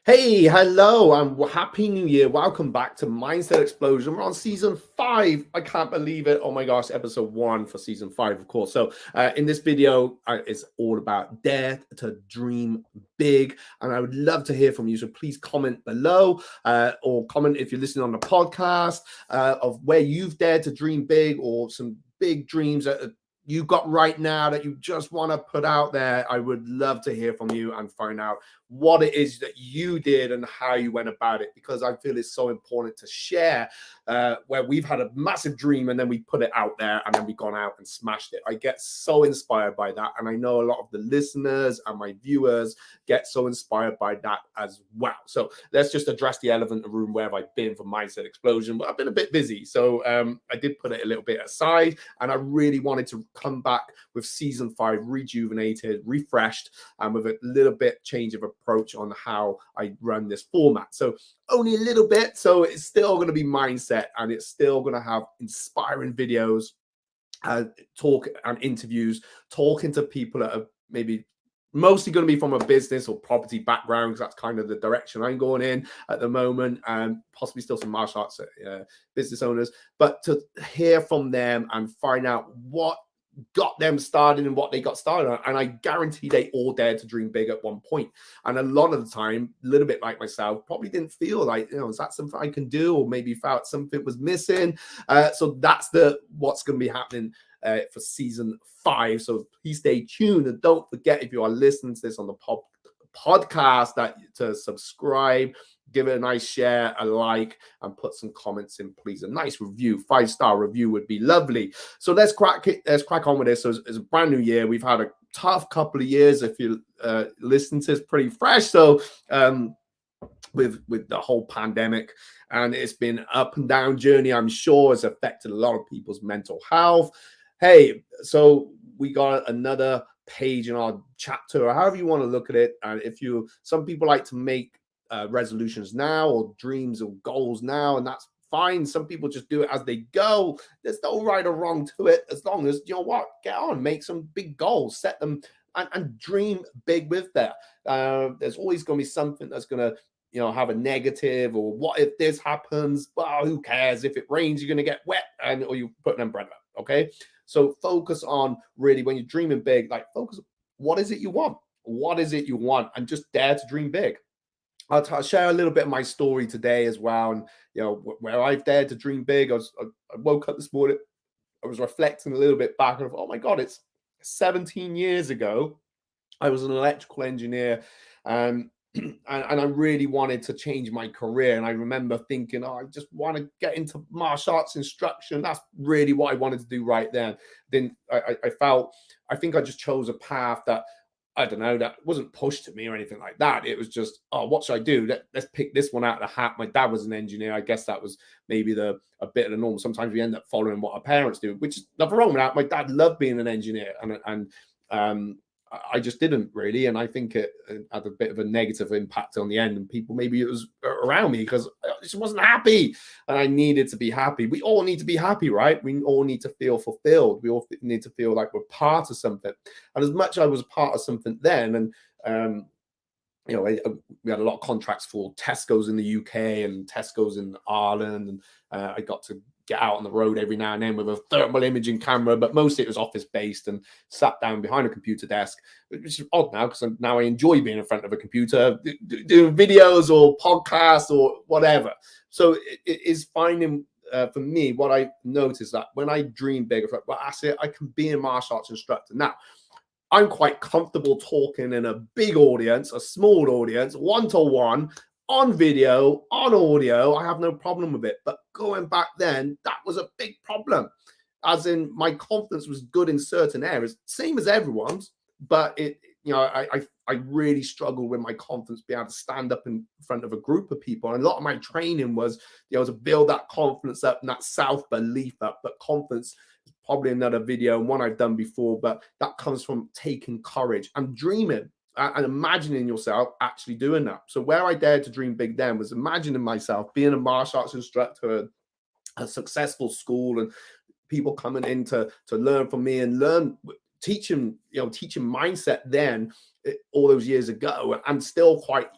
Hey, hello, and happy new year. Welcome back to Mindset Explosion. We're on season 5. I can't believe it. Oh my gosh, episode 1 for season 5, of course. So, in this video, it's all about dare to dream big. And I would love to hear from you. So, please comment below or comment if you're listening on the podcast of where you've dared to dream big or some big dreams that you got right now that you just want to put out there. I would love to hear from you and find out what it is that you did and how you went about it, because I feel it's so important to share where we've had a massive dream and then we put it out there and then we've gone out and smashed it. I get so inspired by that, and I know a lot of the listeners and my viewers get so inspired by that as well. So let's just address the elephant in the room. Where have I been for Mindset Explosion? Well, I've been a bit busy, so I did put it a little bit aside, and I really wanted to come back with season 5 rejuvenated, refreshed, and with a little bit change of approach on how I run this format. So only a little bit. So it's still going to be mindset, and it's still going to have inspiring videos, talk and interviews, talking to people that are maybe mostly going to be from a business or property background, because that's kind of the direction I'm going in at the moment, and possibly still some martial arts business owners, but to hear from them and find out what got them started and what they got started on. And I guarantee they all dared to dream big at one point. And a lot of the time, a little bit like myself, probably didn't feel like, is that something I can do? Or maybe felt something was missing. So that's what's going to be happening for season 5. So please stay tuned. And don't forget, if you are listening to this on the podcast, that to subscribe, give it a nice share, a like, and put some comments in, please. A nice review, 5-star review would be lovely. So let's crack on with this. So it's a brand new year. We've had a tough couple of years. If you listen to this, pretty fresh. So with the whole pandemic, and it's been up and down journey. I'm sure it's affected a lot of people's mental health. Hey, so we got another page in our chapter, or however you want to look at it. And some people like to make resolutions now, or dreams or goals now, and that's fine. Some people just do it as they go. There's no right or wrong to it, as long as you know what, get on, make some big goals, set them, and dream big with that. There's always going to be something that's going to have a negative, or what if this happens? Well, who cares? If it rains, you're going to get wet, or you put an umbrella. Okay, so focus on, really, when you're dreaming big, like, focus, what is it you want? What is it you want? And just dare to dream big. I'll share a little bit of my story today as well, and where I've dared to dream big. I woke up this morning, I was reflecting a little bit back, and oh my God, it's 17 years ago. I was an electrical engineer, and I really wanted to change my career. And I remember thinking, I just want to get into martial arts instruction. That's really what I wanted to do right then. Then I think I just chose a path that, I don't know, that wasn't pushed to me or anything like that. It was just, what should I do? Let's pick this one out of the hat. My dad was an engineer. I guess that was maybe a bit of the norm. Sometimes we end up following what our parents do, which is nothing wrong with that. My dad loved being an engineer, and I just didn't really. And I think it had a bit of a negative impact on the end. And people, maybe it was around me, because I just wasn't happy, and I needed to be happy. We all need to be happy, right? We all need to feel fulfilled. We all need to feel like we're part of something. And as much as I was part of something then, and we had a lot of contracts for Tesco's in the UK and Tesco's in Ireland, and I got to get out on the road every now and then with a thermal imaging camera, but mostly it was office based, and sat down behind a computer desk, which is odd now, because now I enjoy being in front of a computer, doing videos or podcasts or whatever. So it is finding, for me, what I noticed, that when I dream big, I thought, well, that's it, I can be a martial arts instructor. Now, I'm quite comfortable talking in a big audience, a small audience, one-to-one, on video, on audio. I have no problem with it. But going back then, that was a big problem. As in, my confidence was good in certain areas, same as everyone's, but I really struggled with my confidence, being able to stand up in front of a group of people. And a lot of my training was, to build that confidence up and that self-belief up. But confidence is probably another video, and one I've done before, but that comes from taking courage and dreaming and imagining yourself actually doing that. So where I dared to dream big then was imagining myself being a martial arts instructor, a successful school, and people coming in to learn from me and learn, teaching mindset then, all those years ago. I'm still quite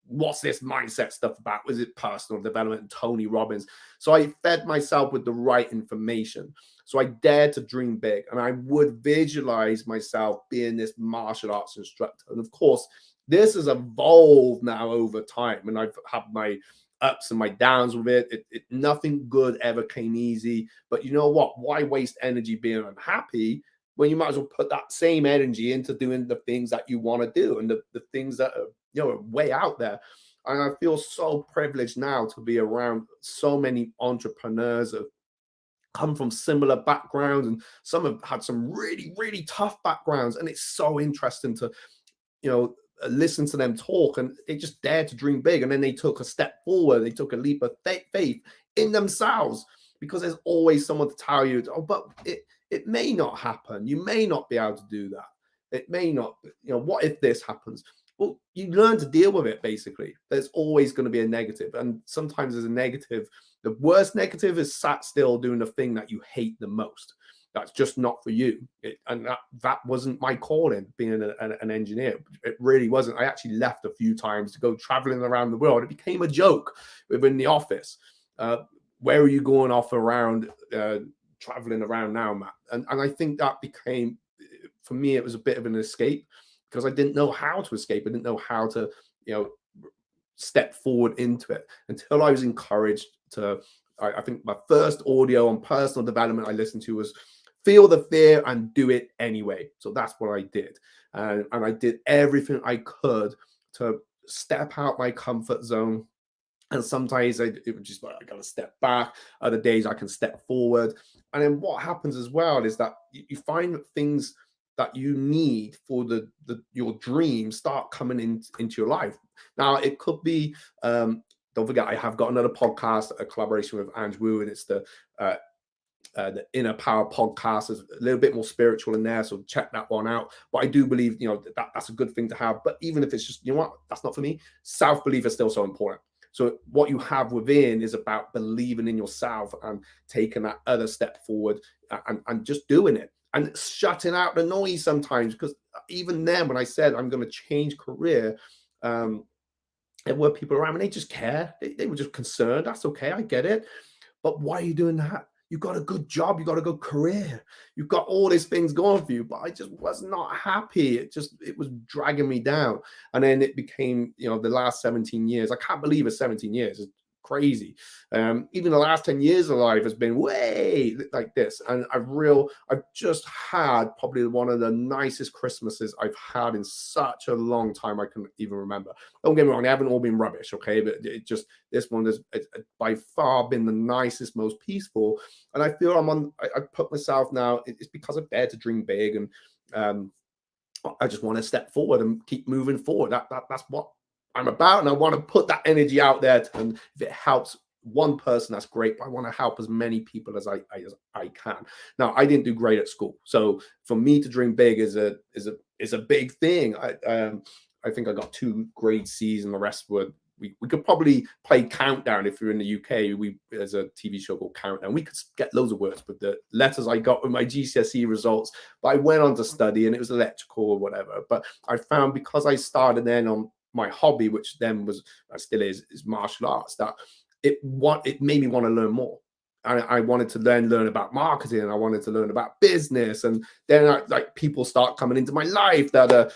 what's this mindset stuff about? Was it personal development and Tony Robbins? So I fed myself with the right information. So I dared to dream big, and I would visualize myself being this martial arts instructor. And of course, this has evolved now over time, and I've had my ups and my downs with it. Nothing good ever came easy. But you know what? Why waste energy being unhappy when you might as well put that same energy into doing the things that you want to do and the things that are, way out there. And I feel so privileged now to be around so many entrepreneurs that come from similar backgrounds, and some have had some really, really tough backgrounds. And it's so interesting to, listen to them talk, and they just dared to dream big. And then they took a step forward. They took a leap of faith in themselves, because there's always someone to tell you, oh, but it may not happen. You may not be able to do that. It may not, what if this happens? Well, you learn to deal with it, basically. There's always going to be a negative. And sometimes there's a negative. The worst negative is sat still doing the thing that you hate the most. That's just not for you. And that wasn't my calling, being an engineer. It really wasn't. I actually left a few times to go traveling around the world. It became a joke within the office. Where are you going off around, traveling around now, Matt? And I think that became, for me, it was a bit of an escape, because I didn't know how to escape. I didn't know how to, step forward into it, until I was encouraged to, I think my first audio on personal development I listened to was feel the fear and do it anyway. So that's what I did. And I did everything I could to step out my comfort zone. And sometimes it was just like, I got to step back. Other days I can step forward. And then what happens as well is that you find things that you need for your dreams start coming into your life. Now, it could be, don't forget, I have got another podcast, a collaboration with Ange Wu, and it's the Inner Power podcast. Is a little bit more spiritual in there, so check that one out. But I do believe, that's a good thing to have. But even if it's just, that's not for me, self-belief is still so important. So what you have within is about believing in yourself and taking that other step forward, and just doing it. And shutting out the noise sometimes, because even then, when I said I'm going to change career, there were people around and they just care. They were just concerned. That's okay. I get it. But why are you doing that? You've got a good job. You've got a good career. You've got all these things going for you. But I just was not happy. It was dragging me down. And then it became, the last 17 years. I can't believe it's 17 years. It's crazy. Even the last 10 years of life has been way like this. And I've just had probably one of the nicest Christmases I've had in such a long time I can even remember. Don't get me wrong, they haven't all been rubbish, okay? But this one has by far been the nicest, most peaceful. And I feel I put myself now, it's because I dare to dream big, and I just want to step forward and keep moving forward. That's what I'm about, and I want to put that energy out there. And if it helps one person, that's great. But I want to help as many people as I can. Now, I didn't do great at school, so for me to dream big is a big thing. I think I got 2 grade C's, and the rest were. We could probably play Countdown if you're in the UK. There's a TV show called Countdown. We could get loads of words with the letters I got with my GCSE results. But I went on to study, and it was electrical or whatever. But I found, because I started then on my hobby, which then still is martial arts, that it made me want to learn more. And I wanted to learn about marketing, and I wanted to learn about business. And then people start coming into my life that are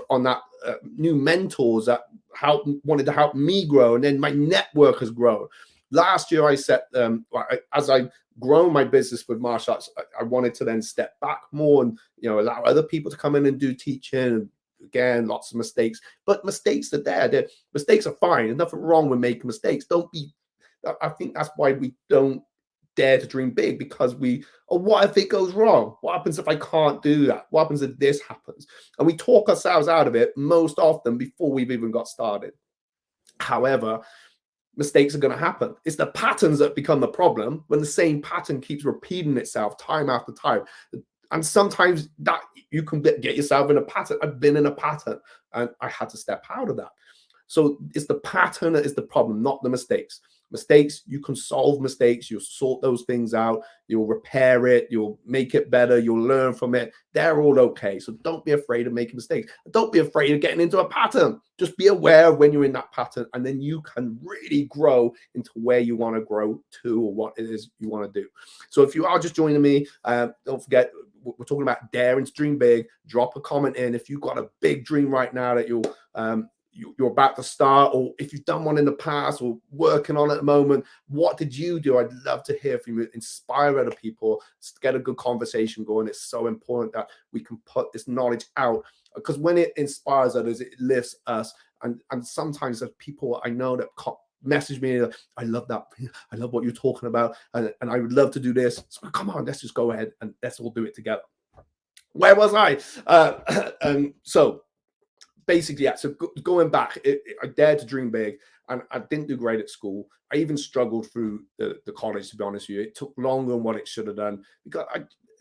on that new mentors that wanted to help me grow, and then my network has grown. Last year I set as I grown my business with martial arts, I wanted to then step back more and allow other people to come in and do teaching. And again, lots of mistakes, but mistakes are there. Mistakes are fine. There's nothing wrong with making mistakes. I think that's why we don't dare to dream big, because what if it goes wrong? What happens if I can't do that? What happens if this happens? And we talk ourselves out of it most often before we've even got started. However, mistakes are going to happen. It's the patterns that become the problem, when the same pattern keeps repeating itself time after time. And sometimes that you can get yourself in a pattern. I've been in a pattern, and I had to step out of that. So it's the pattern that is the problem, not the mistakes. Mistakes, you can solve mistakes, you'll sort those things out, you'll repair it, you'll make it better, you'll learn from it. They're all okay. So don't be afraid of making mistakes. Don't be afraid of getting into a pattern. Just be aware when you're in that pattern, and then you can really grow into where you want to grow to, or what it is you want to do. So if you are just joining me, don't forget, we're talking about daring to dream big. Drop a comment in if you've got a big dream right now that you're about to start, or if you've done one in the past or working on it at the moment. What did you do? I'd love to hear from you. Inspire other people, get a good conversation going. It's so important that we can put this knowledge out, because when it inspires others, it lifts us. And sometimes there's people I know that message me, I love that, I love what you're talking about, and I would love to do this. So come on, let's just go ahead and let's all do it together. Where was I? So basically, yeah. So going back, I dared to dream big, and I didn't do great at school. I even struggled through the college, to be honest with you. It took longer than what it should have done, because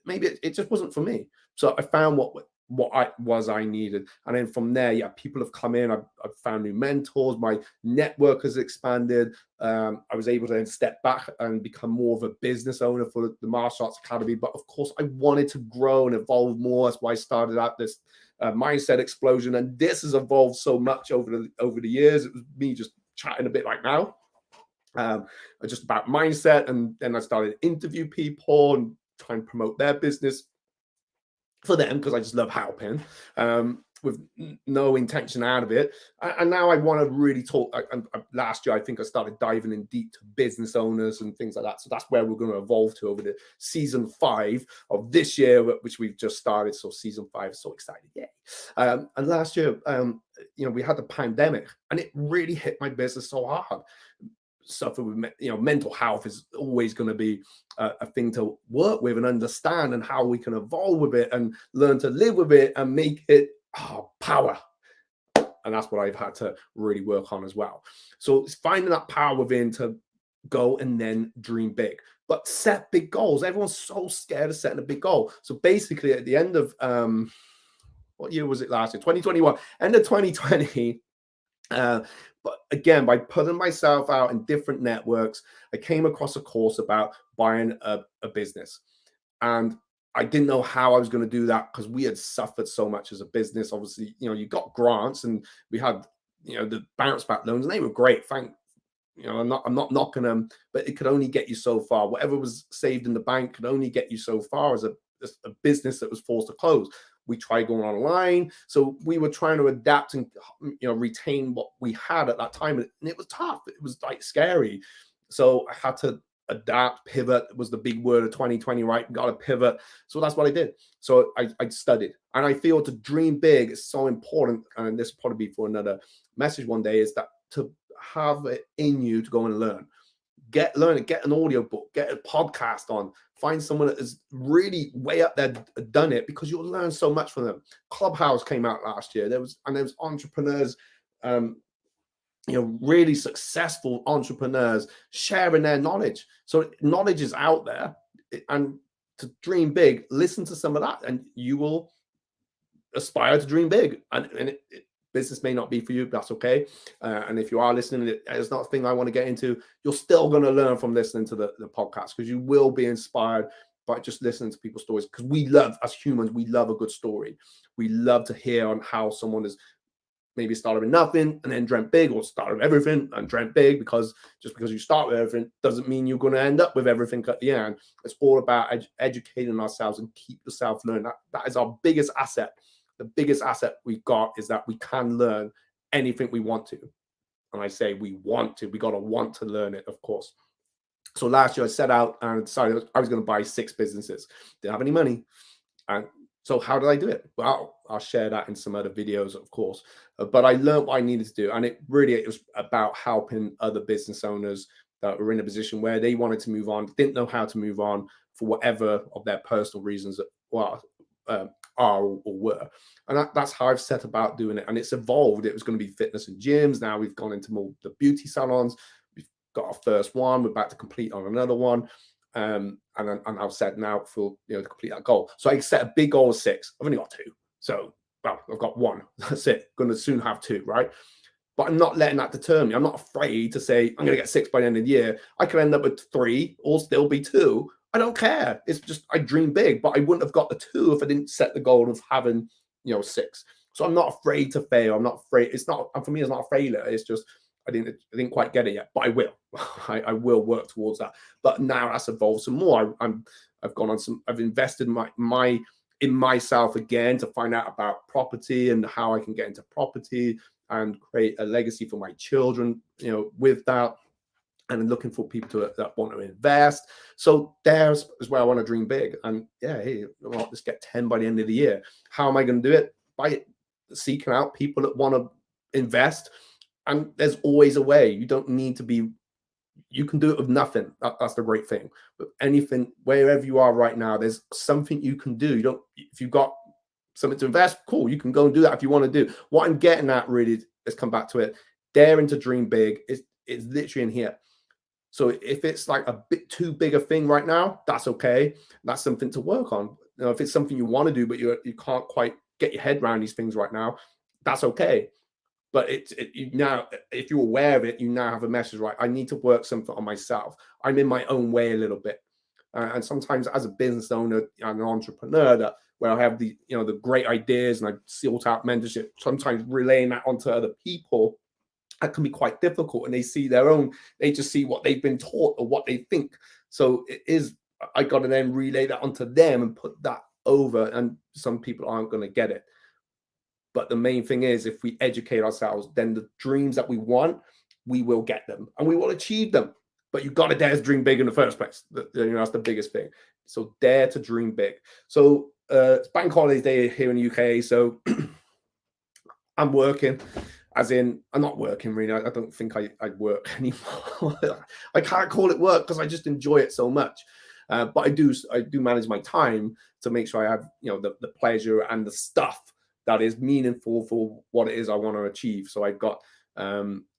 maybe it just wasn't for me. So I found what I needed, and then from there, yeah, people have come in. I've found new mentors. My network has expanded. I was able to then step back and become more of a business owner for the Martial Arts Academy. But of course, I wanted to grow and evolve more. That's why I started out this mindset explosion, and this has evolved so much over the years. It was me just chatting a bit like now, just about mindset, and then I started to interview people and try and promote their business for them, because I just love helping, with no intention out of it. And now I want to really talk. Last year, I think I started diving in deep to business owners and things like that. So that's where we're going to evolve to over the season 5 of this year, which we've just started. So season 5 is so exciting. Yeah. And last year, we had the pandemic, and it really hit my business so hard. Suffer with mental health is always going to be a thing to work with and understand, and how we can evolve with it and learn to live with it and make it power. And that's what I've had to really work on as well. So it's finding that power within to go and then dream big, but set big goals. Everyone's so scared of setting a big goal. So basically, at the end of what year was it last year? 2021, end of 2020. But again, by putting myself out in different networks, I came across a course about buying a business. And I didn't know how I was going to do that, because we had suffered so much as a business. Obviously, you got grants, and we had, the bounce back loans, and they were great. I'm not knocking them, but it could only get you so far. Whatever was saved in the bank could only get you so far as a business that was forced to close. We tried going online, so we were trying to adapt and retain what we had at that time, and it was tough. It was like scary. So I had to adapt. Pivot was the big word of 2020, right? Got to pivot. So that's what I did. So I studied, and I feel to dream big is so important. And this will probably be for another message one day, is that to have it in you to go and learn. Get an audio book, get a podcast on, find someone that is really way up there, done it, because you'll learn so much from them. Clubhouse came out last year. There was entrepreneurs, really successful entrepreneurs sharing their knowledge. So knowledge is out there, and to dream big, listen to some of that, and you will aspire to dream big. And business may not be for you, that's okay. And if you are listening, it's not a thing I want to get into, you're still going to learn from listening to the podcast, because you will be inspired by just listening to people's stories. Because we love, as humans, we love a good story. We love to hear on how someone has maybe started with nothing and then dreamt big, or started with everything and dreamt big. Because just because you start with everything doesn't mean you're going to end up with everything at the end. It's all about educating ourselves and keep yourself learning. That is our biggest asset. The biggest asset we've got is that we can learn anything we want to. And I say we want to. We got to want to learn it, of course. So last year I set out and decided I was going to buy 6 businesses. Didn't have any money. And so how did I do it? Well, I'll share that in some other videos, of course. But I learned what I needed to do. And it was about helping other business owners that were in a position where they wanted to move on, didn't know how to move on for whatever of their personal reasons are or were. And that's how I've set about doing it. And it's evolved. It was going to be fitness and gyms. Now we've gone into more the beauty salons. We've got our first one. We're about to complete on another one. And I've set now for to complete that goal. So I set a big goal of 6. I've only got 2. So I've got 1. That's it. Going to soon have 2, right? but I'm not letting that deter me. I'm not afraid to say I'm going to get 6 by the end of the year. I could end up with 3 or still be 2. I don't care. It's just I dream big, but I wouldn't have got the 2 if I didn't set the goal of having 6. So I'm not afraid to fail. I'm not afraid. It's not, and for me, it's not a failure. It's just I didn't quite get it yet, but I will. I will work towards that. But now that's evolved some more. I've gone on some. I've invested in myself again to find out about property and how I can get into property and create a legacy for my children, with that, and looking for people that want to invest. So there's is where I want to dream big. And yeah, hey, let's get 10 by the end of the year. How am I going to do it? By seeking out people that want to invest. And there's always a way. You don't need to be, you can do it with nothing. That's the great thing. But anything, wherever you are right now, there's something you can do. If you've got something to invest, cool, you can go and do that if you want to do. What I'm getting at really, let's come back to it, daring to dream big is literally in here. So if it's like a bit too big a thing right now, that's okay. That's something to work on. If it's something you want to do, but you can't quite get your head around these things right now, that's okay. But now, if you're aware of it, you now have a message, right? I need to work something on myself. I'm in my own way a little bit. And sometimes as a business owner and an entrepreneur, where I have the great ideas and I sort out mentorship, sometimes relaying that onto other people, that can be quite difficult. And they just see what they've been taught or what they think. So I got to then relay that onto them and put that over. And some people aren't going to get it. But the main thing is, if we educate ourselves, then the dreams that we want, we will get them and we will achieve them. But you've got to dare to dream big in the first place. That's the biggest thing. So dare to dream big. So it's Bank Holiday Day here in the UK. So I'm working, as in I'm not working really. I don't think I work anymore. I can't call it work because I just enjoy it so much. But I do manage my time to make sure I have the pleasure and the stuff that is meaningful for what it is I want to achieve. So I've got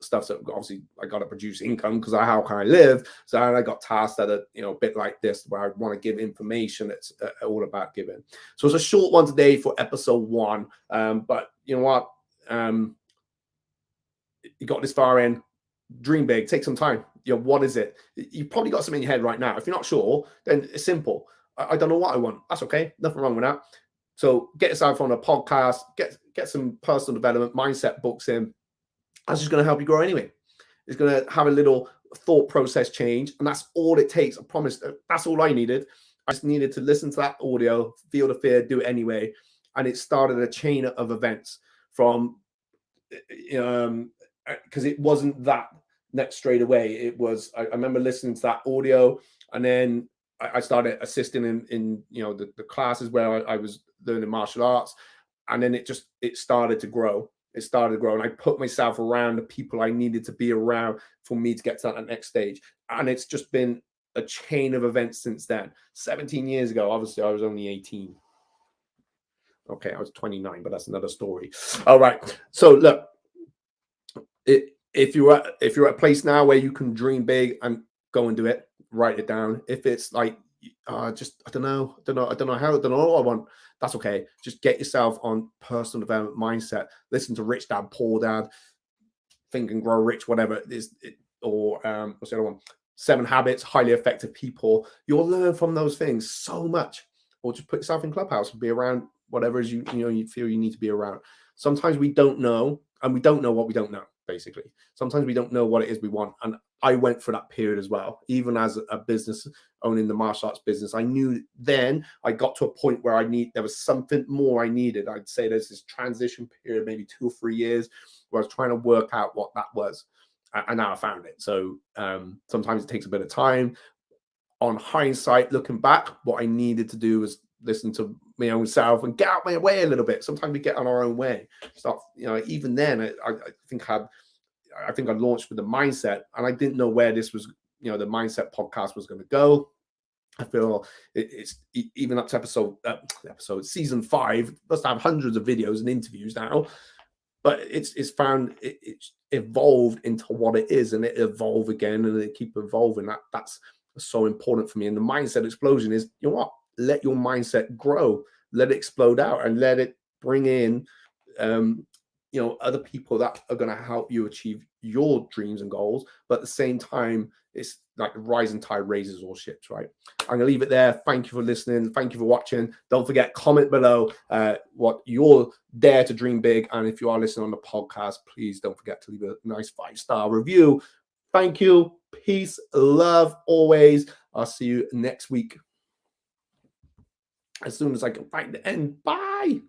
stuff that obviously I got to produce income because how can I live? So I got tasks that are a bit like this where I want to give information. It's all about giving. So it's a short one today for episode 1. But you know what? You got this far in. Dream big. Take some time. What is it? You've probably got something in your head right now. If you're not sure, then it's simple. I don't know what I want. That's okay. Nothing wrong with that. So get yourself on a podcast, get some personal development mindset books in. That's just going to help you grow anyway. It's going to have a little thought process change, and that's all it takes. I promise. That's all I needed. I just needed to listen to that audio, feel the fear, do it anyway, and it started a chain of events from, because it wasn't that next straight away. It was. I remember listening to that audio, and then I started assisting in the classes where I was learning martial arts, and then it started to grow. It started to grow, and I put myself around the people I needed to be around for me to get to that next stage. And it's just been a chain of events since then. 17 years ago, obviously I was only 18. Okay, I was 29, but that's another story. All right. So look, if you're at a place now where you can dream big and go and do it, write it down. If it's like, I don't know what I want, that's okay. Just get yourself on personal development mindset. Listen to Rich Dad, Poor Dad, Think and Grow Rich, whatever it is, or what's the other one? 7 Habits, Highly Effective People. You'll learn from those things so much. Or just put yourself in Clubhouse and be around whatever it is you feel you need to be around. Sometimes we don't know, and we don't know what we don't know. Basically, sometimes we don't know what it is we want, and I went for that period as well. Even as a business owning the martial arts business, I knew then I got to a point where there was something more I needed. I'd say there's this transition period, maybe 2 or 3 years, where I was trying to work out what that was, and now I found it. So sometimes it takes a bit of time. On hindsight, looking back, what I needed to do was listen to my own self and get out my way a little bit. Sometimes we get on our own way. Start, even then, I think I launched with the mindset, and I didn't know where this was, the mindset podcast was going to go. I feel it's even up to episode season 5, must have hundreds of videos and interviews now, but it's evolved into what it is, and it evolve again, and it keep evolving. That's so important for me. And the mindset explosion is, let your mindset grow, let it explode out, and let it bring in other people that are going to help you achieve your dreams and goals. But at the same time, it's like the rising tide raises all ships, right? I'm going to leave it there. Thank you for listening. Thank you for watching. Don't forget, comment below what you're dare to dream big. And if you are listening on the podcast, please don't forget to leave a nice 5-star review. Thank you. Peace, love, always. I'll see you next week as soon as I can find the end. Bye.